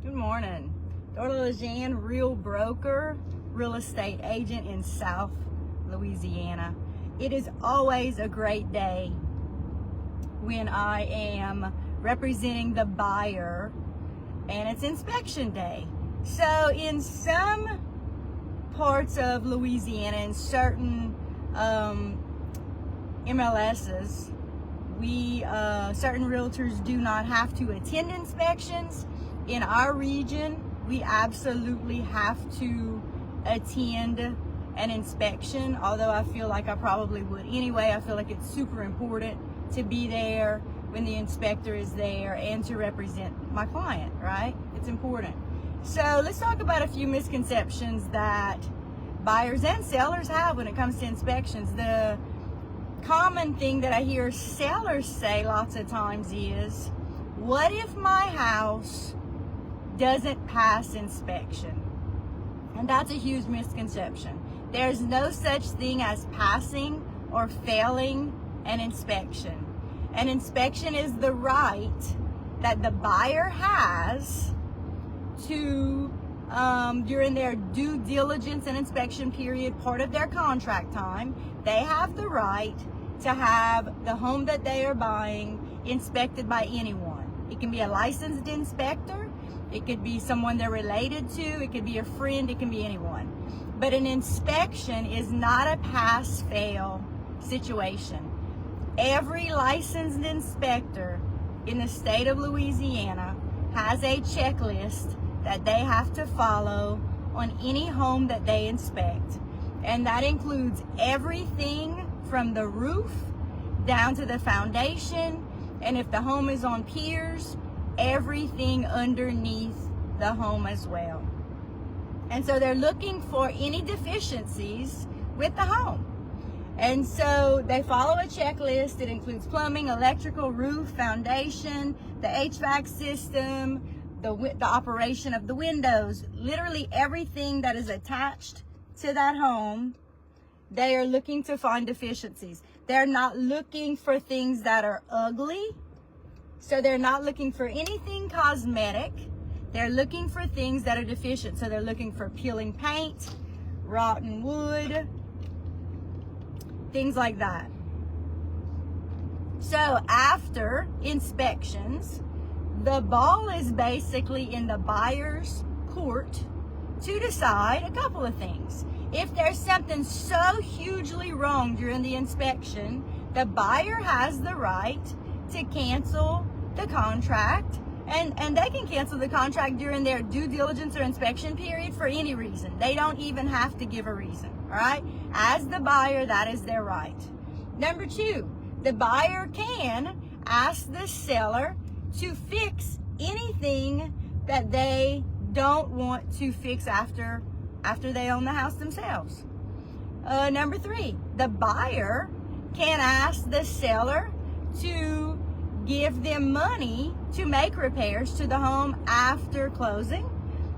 Good morning. Darla real broker, real estate agent in South Louisiana. It is always a great day when I am representing the buyer and it's inspection day. So in some parts of Louisiana, in certain MLSs, certain realtors do not have to attend inspections. In our region, we absolutely have to attend an inspection, although I feel like I probably would anyway. I feel like it's super important to be there when the inspector is there and to represent my client, right? It's important. So let's talk about a few misconceptions that buyers and sellers have when it comes to inspections. The common thing that I hear sellers say lots of times is, what if my house doesn't pass inspection? And that's a huge misconception. There's no such thing as passing or failing an inspection. An inspection is the right that the buyer has to, during their due diligence and inspection period, part of their contract time, they have the right to have the home that they are buying inspected by anyone. It can be a licensed inspector, it could be someone they're related to, it could be a friend, it can be anyone. But an inspection is not a pass-fail situation. Every licensed inspector in the state of Louisiana has a checklist that they have to follow on any home that they inspect. And that includes everything from the roof down to the foundation, and if the home is on piers, everything underneath the home as well. And so they're looking for any deficiencies with the home. And so they follow a checklist. It includes plumbing, electrical, roof, foundation, the HVAC system, the operation of the windows, literally everything that is attached to that home. They are looking to find deficiencies. They're not looking for things that are ugly. So they're not looking for anything cosmetic. They're looking for things that are deficient. So they're looking for peeling paint, rotten wood, things like that. So after inspections, the ball is basically in the buyer's court to decide a couple of things. If there's something so hugely wrong during the inspection, the buyer has the right to cancel the contract, and they can cancel the contract during their due diligence or inspection period for any reason. They don't even have to give a reason, all right? As the buyer, that is their right. Number two, the buyer can ask the seller to fix anything that they don't want to fix after they own the house themselves. Number three, the buyer can ask the seller to give them money to make repairs to the home after closing.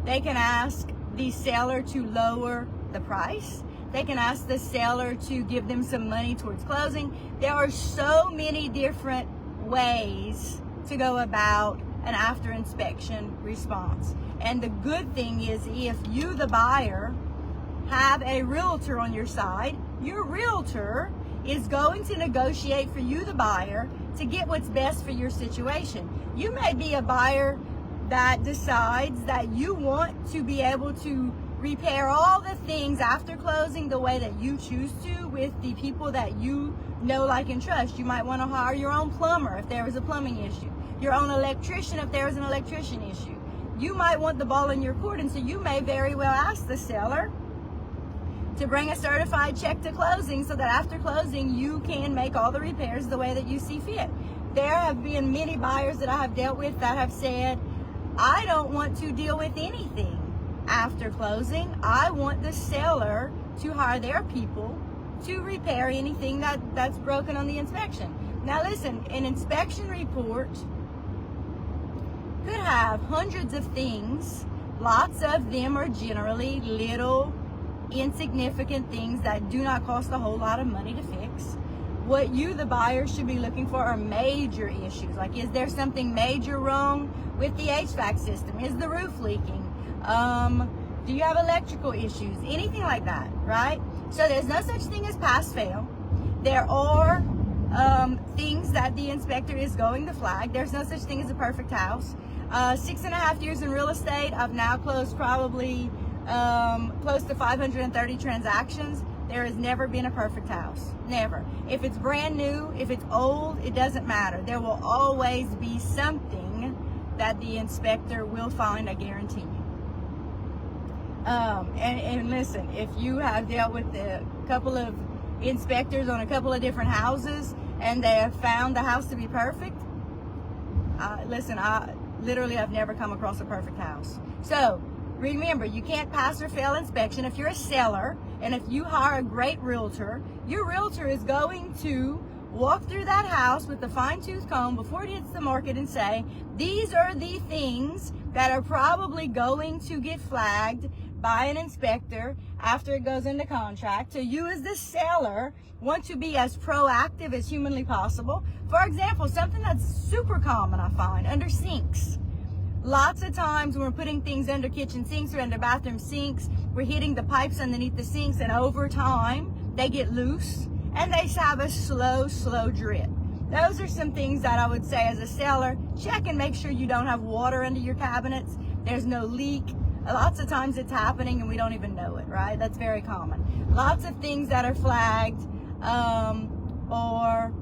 They can ask the seller to lower the price. They can ask the seller to give them some money towards closing. There are so many different ways to go about an after inspection response. And the good thing is, if you, the buyer, have a realtor on your side, your realtor is going to negotiate for you, the buyer, to get what's best for your situation. You may be a buyer that decides that you want to be able to repair all the things after closing the way that you choose to with the people that you know, like, and trust. You might want to hire your own plumber if there was a plumbing issue, your own electrician if there was an electrician issue. You might want the ball in your court, and so you may very well ask the seller to bring a certified check to closing so that after closing you can make all the repairs the way that you see fit. There have been many buyers that I have dealt with that have said, I don't want to deal with anything after closing. I want the seller to hire their people to repair anything that's broken on the inspection. Now listen, an inspection report could have hundreds of things. Lots of them are generally little insignificant things that do not cost a whole lot of money to fix. What you, the buyer, should be looking for are major issues. Like, is there something major wrong with the HVAC system? Is the roof leaking? Do you have electrical issues? Anything like that, right? So there's no such thing as pass-fail. There are things that the inspector is going to flag. There's no such thing as a perfect house. 6.5 years in real estate, I've now closed probably close to 530 transactions. There has never been a perfect house. Never. If it's brand new, if it's old, it doesn't matter. There will always be something that the inspector will find, I guarantee you. And listen, if you have dealt with a couple of inspectors on a couple of different houses and they have found the house to be perfect, listen, I literally have never come across a perfect house. So remember, you can't pass or fail inspection. If you're a seller and if you hire a great realtor, your realtor is going to walk through that house with a fine-tooth comb before it hits the market and say, these are the things that are probably going to get flagged by an inspector after it goes into contract. So you as the seller want to be as proactive as humanly possible. For example, something that's super common I find, under sinks. Lots of times when we're putting things under kitchen sinks or under bathroom sinks, we're hitting the pipes underneath the sinks, and over time they get loose and they have a slow drip. Those are some things that I would say as a seller, check and make sure you don't have water under your cabinets. There's no leak. Lots of times it's happening and we don't even know it, right? That's very common. Lots of things that are flagged or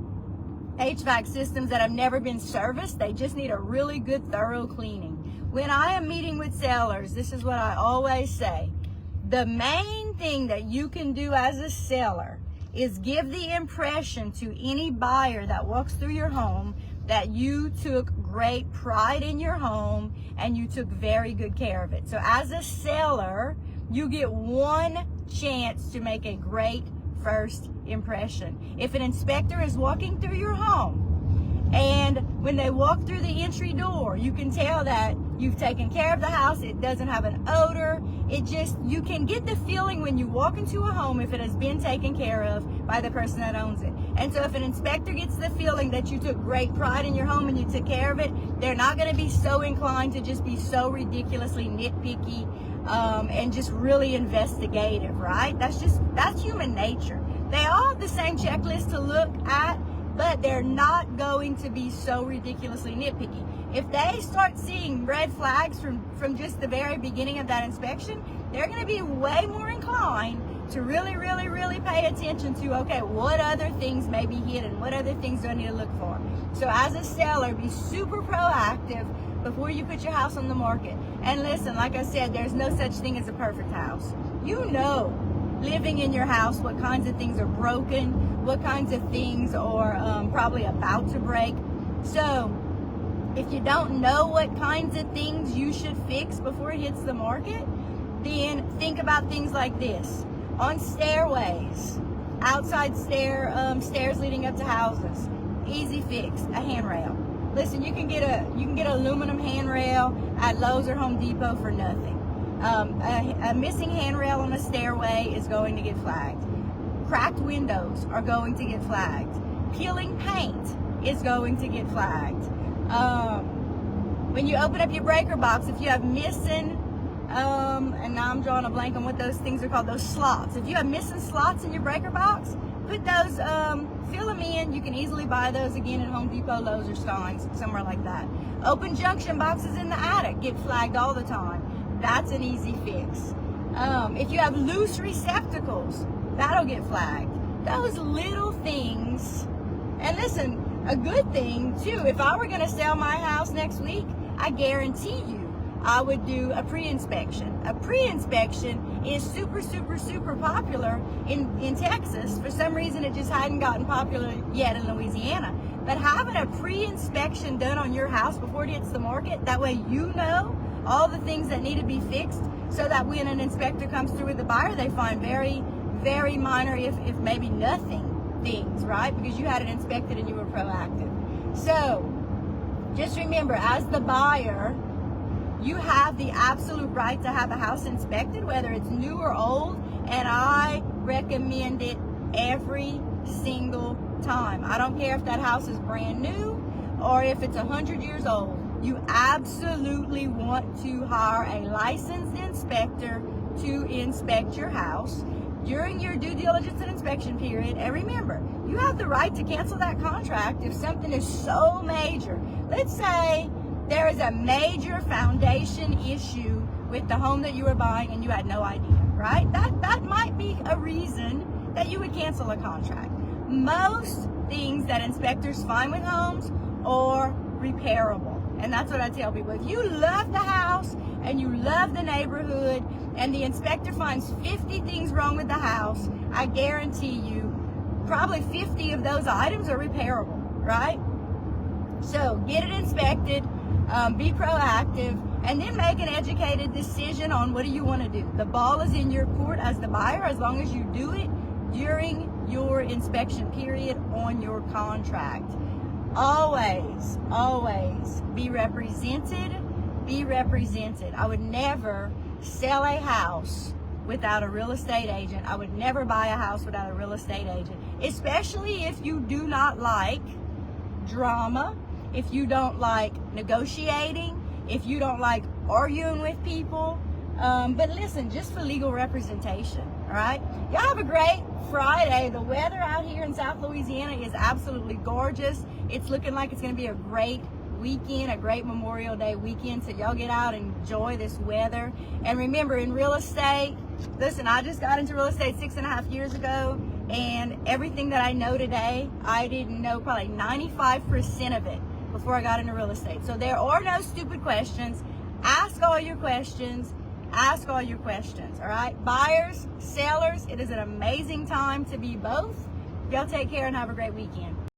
HVAC systems that have never been serviced. They just need a really good, thorough cleaning. When I am meeting with sellers, this is what I always say. The main thing that you can do as a seller is give the impression to any buyer that walks through your home that you took great pride in your home and you took very good care of it. So as a seller, you get one chance to make a great first impression. If an inspector is walking through your home and when they walk through the entry door, you can tell that you've taken care of the house, it doesn't have an odor, you can get the feeling when you walk into a home if it has been taken care of by the person that owns it. And so if an inspector gets the feeling that you took great pride in your home and you took care of it, they're not going to be so inclined to just be so ridiculously nitpicky and just really investigative, right? That's human nature. They all have the same checklist to look at, but they're not going to be so ridiculously nitpicky. If they start seeing red flags from just the very beginning of that inspection, they're going to be way more inclined to really pay attention to, okay, what other things may be hidden? What other things do I need to look for? So as a seller, be super proactive before you put your house on the market. And listen, like I said, there's no such thing as a perfect house. You know, living in your house, what kinds of things are broken, what kinds of things are probably about to break. So if you don't know what kinds of things you should fix before it hits the market, then think about things like this. On stairways, outside stairs leading up to houses, easy fix, a handrail. Listen, you can get an aluminum handrail at Lowe's or Home Depot for nothing. A missing handrail on a stairway is going to get flagged. Cracked windows are going to get flagged. Peeling paint is going to get flagged. When you open up your breaker box, if you have missing, and now I'm drawing a blank on what those things are called, those slots. If you have missing slots in your breaker box, put those, fill them in. You can easily buy those again at Home Depot, Lowe's, or Steins, somewhere like that. Open junction boxes in the attic get flagged all the time. That's an easy fix. If you have loose receptacles, that'll get flagged. Those little things. And listen, a good thing too, if I were going to sell my house next week, I guarantee you I would do a pre-inspection. A pre-inspection is super popular in Texas. For some reason, it just hadn't gotten popular yet in Louisiana. But having a pre-inspection done on your house before it hits the market, that way you know all the things that need to be fixed, so that when an inspector comes through with the buyer, they find very minor, if maybe nothing, things, right? Because you had it inspected and you were proactive. So just remember, as the buyer, you have the absolute right to have a house inspected, whether it's new or old, and I recommend it every single time. I don't care if that house is brand new or if it's 100 years old. you absolutely want to hire a licensed inspector to inspect your house during your due diligence and inspection period. And remember, you have the right to cancel that contract if something is so major. Let's say there is a major foundation issue with the home that you were buying and you had no idea, right? That might be a reason that you would cancel a contract. Most things that inspectors find with homes are repairable. And that's what I tell people. If you love the house and you love the neighborhood and the inspector finds 50 things wrong with the house, I guarantee you probably 50 of those items are repairable, right? So get it inspected, be proactive, and then make an educated decision on what do you want to do. The ball is in your court as the buyer as long as you do it during your inspection period on your contract. Always, always be represented, be represented. I would never sell a house without a real estate agent. I would never buy a house without a real estate agent, especially if you do not like drama, if you don't like negotiating, if you don't like arguing with people. But listen, just for legal representation, all right? Y'all have a great Friday. The weather out here in South Louisiana is absolutely gorgeous. It's looking like it's going to be a great weekend, a great Memorial Day weekend. So y'all get out and enjoy this weather. And remember, in real estate, listen, I just got into real estate 6.5 years ago, and everything that I know today, I didn't know probably 95% of it before I got into real estate. So there are no stupid questions. Ask all your questions. Ask all your questions, all right? Buyers, sellers, it is an amazing time to be both. Y'all take care and have a great weekend.